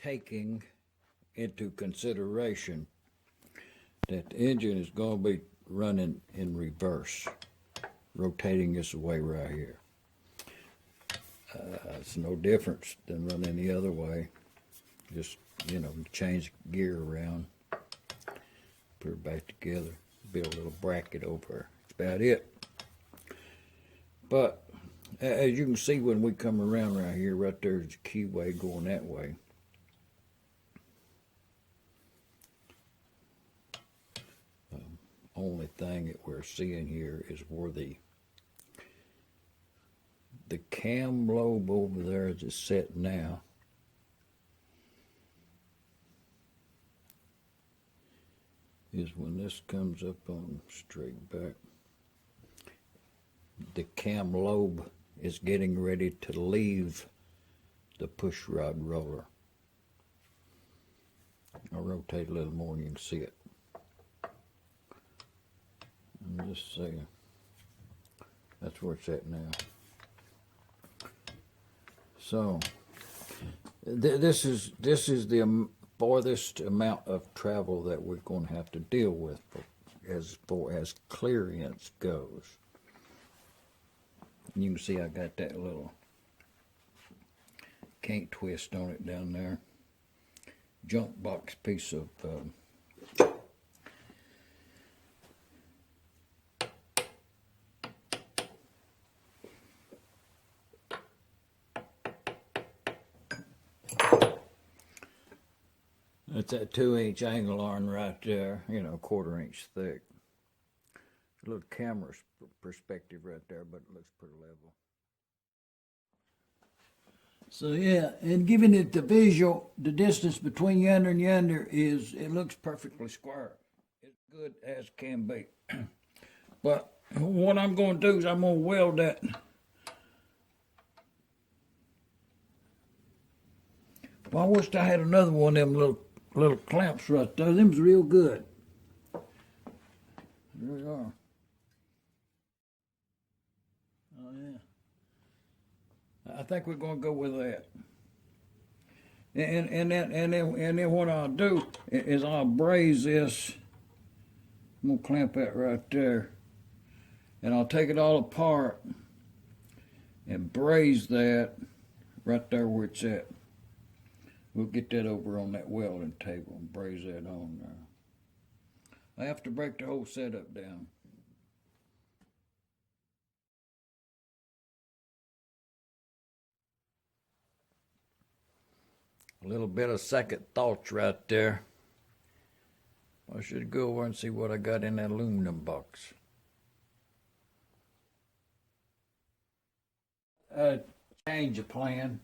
taking into consideration that the engine is going to be running in reverse, rotating this way right here. It's no difference than running the other way. Just, you know, change gear around, put it back together, build a little bracket over. That's about it. But as you can see, when we come around right here, right there's the keyway going that way. Only thing that we're seeing here is where the cam lobe over there as it's set now is when this comes up on straight back, the cam lobe is getting ready to leave the push rod roller. I'll rotate a little more and you can see it. Just see, that's where it's at now. So this is the farthest amount of travel that we're going to have to deal with as far as clearance goes. And you can see I got that little kink twist on it down there. Jump box piece of that's that 2-inch angle iron right there, you know, 1/4 inch thick. A little camera perspective right there, but it looks pretty level. So yeah, and giving it the visual, the distance between yonder and yonder is, it looks perfectly square. It's good as can be. But what I'm going to do is I'm going to weld that. Well, I wished I had another one of them little clamps right there. Them's real good. There they are. Oh yeah. I think we're going to go with that. And then what I'll do is I'll braze this. I'm going to clamp that right there. And I'll take it all apart and braze that right there where it's at. We'll get that over on that welding table and braze that on there. I have to break the whole setup down. A little bit of second thoughts right there. I should go over and see what I got in that aluminum box. Change of plan.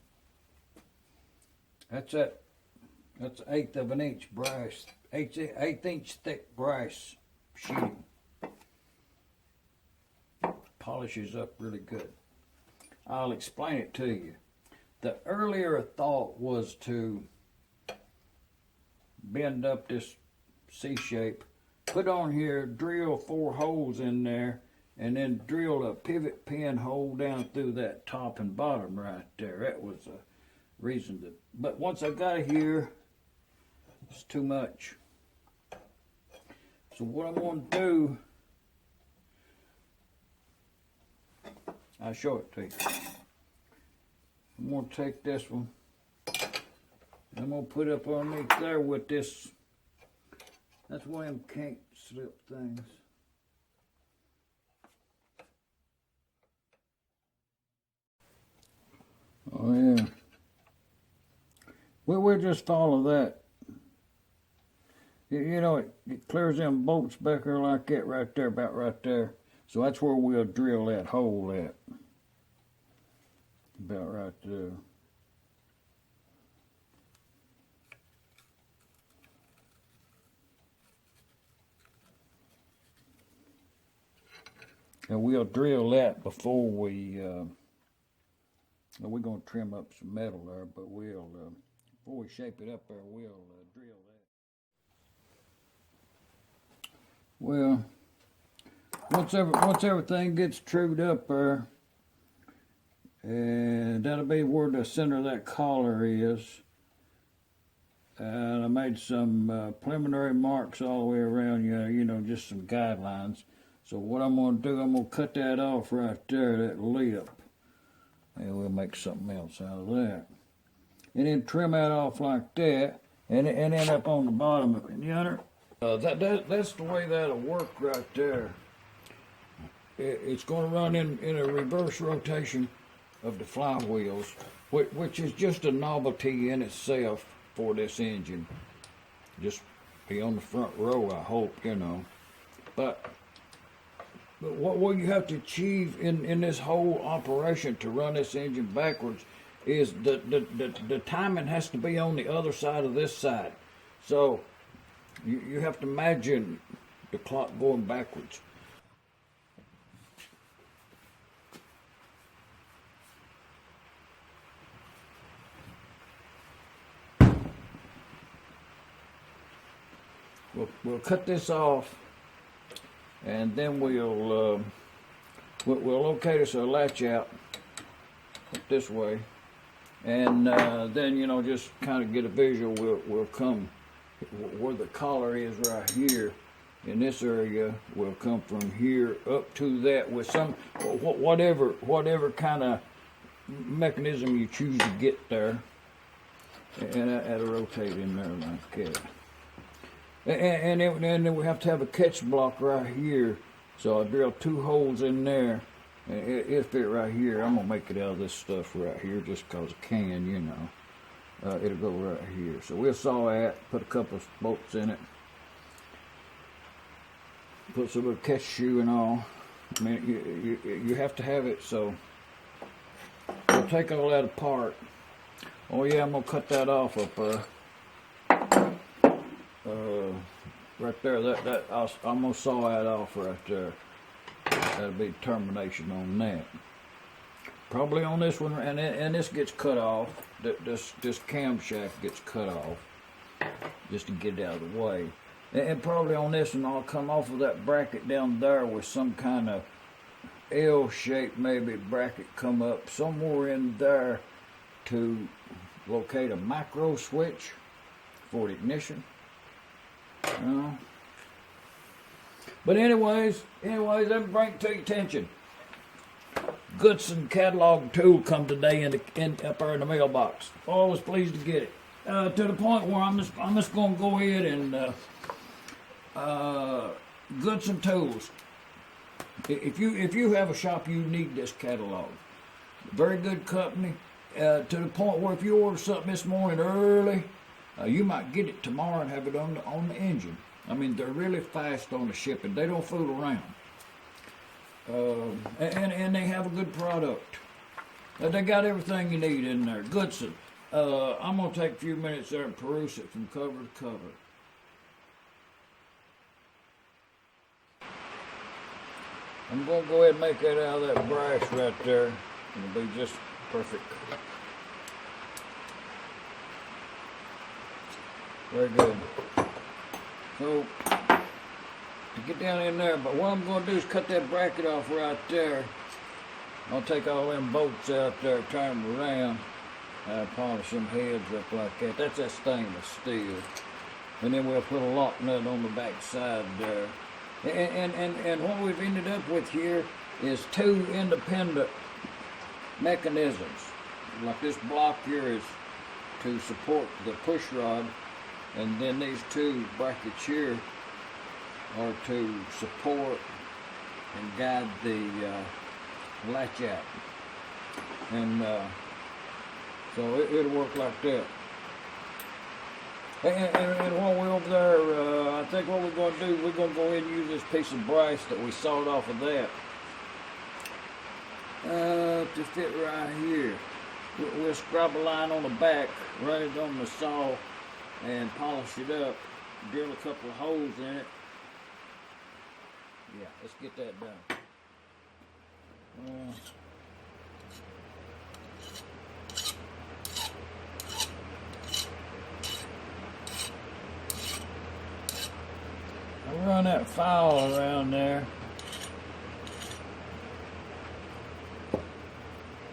That's 1/8 of an inch brass, 1/8 inch thick brass sheeting. Polishes up really good. I'll explain it to you. The earlier thought was to bend up this C shape, put on here, drill 4 holes in there, and then drill a pivot pin hole down through that top and bottom right there. That was a reason to, but once I got here, it's too much. So what I'm going to do, I'll show it to you. I'm going to take this one, I'm going to put it up underneath there with this. That's one of them can't slip things. Oh yeah. We'll just follow that. You know, it clears them bolts back there like that right there, about right there. So that's where we'll drill that hole at. About right there. And we'll drill that before we're going to trim up some metal there, but we'll, before we shape it up there, we'll drill that. Well, once everything gets trued up there, and that'll be where the center of that collar is. and I made some preliminary marks all the way around, you know, just some guidelines. So what I'm going to do, I'm going to cut that off right there, that lip. And we'll make something else out of that. And then trim that off like that, and then up on the bottom of it, you know? That's the way that'll work right there. It's going to run in a reverse rotation of the flywheels, which is just a novelty in itself for this engine. Just be on the front row, I hope, you know. But what you have to achieve in this whole operation to run this engine backwards is the timing has to be on the other side of this side. So you have to imagine the clock going backwards. We'll cut this off, and then we'll locate us a latch out this way, and then, you know, just kind of get a visual. We'll come where the collar is right here in this area. We'll come from here up to that with some whatever kind of mechanism you choose to get there, and that'll rotate in there like that. And then we have to have a catch block right here. So I drill 2 holes in there. It'll fit right here. I'm going to make it out of this stuff right here just because I can, you know. It'll go right here. So we'll saw that, put a couple of bolts in it. Put some little catch shoe and all. I mean, you have to have it, so we'll take all that apart. Oh yeah, I'm going to cut that off up there. Right there, I'm gonna saw that off right there. That'll be termination on that. Probably on this one, and this gets cut off. This cam shaft gets cut off just to get it out of the way. And probably on this one, I'll come off of that bracket down there with some kind of L-shaped maybe bracket come up somewhere in there to locate a micro switch for the ignition. But anyways, let me bring it to your attention. Goodson catalog tool come today up there in the mailbox. Always pleased to get it. To the point where I'm just gonna go ahead and Goodson-tools. If you have a shop, you need this catalog. Very good company. To the point where if you order something this morning early, you might get it tomorrow and have it on the engine. I mean, they're really fast on the shipping. They don't fool around. And they have a good product. They got everything you need in there. Goodson. I'm going to take a few minutes there and peruse it from cover to cover. I'm going to go ahead and make that out of that brass right there. It'll be just perfect. Very good. So, to get down in there, but what I'm going to do is cut that bracket off right there. I'll take all them bolts out there, turn them around, polish them heads up like that. That's that stainless steel. And then we'll put a lock nut on the back side there. And what we've ended up with here is 2 independent mechanisms. Like this block here is to support the push rod, and then these 2 brackets here are to support and guide the latch out. And so it'll work like that. And while we're over there, I think what we're going to do, we're going to go ahead and use this piece of brass that we sawed off of that to fit right here. We'll scrub a line on the back, run it on the saw, and polish it up, drill a couple of holes in it. Yeah, let's get that done. I'll run that file around there.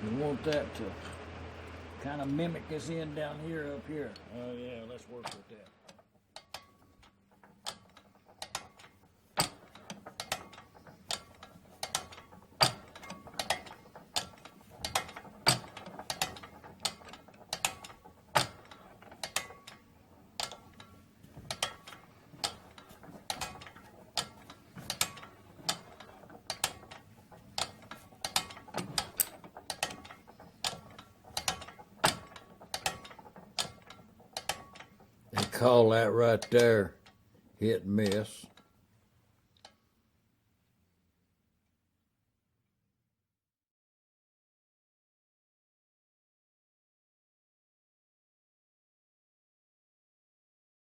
We want that to kind of mimic this end down here, up here. Oh yeah, let's work with that. They call that right there hit and miss.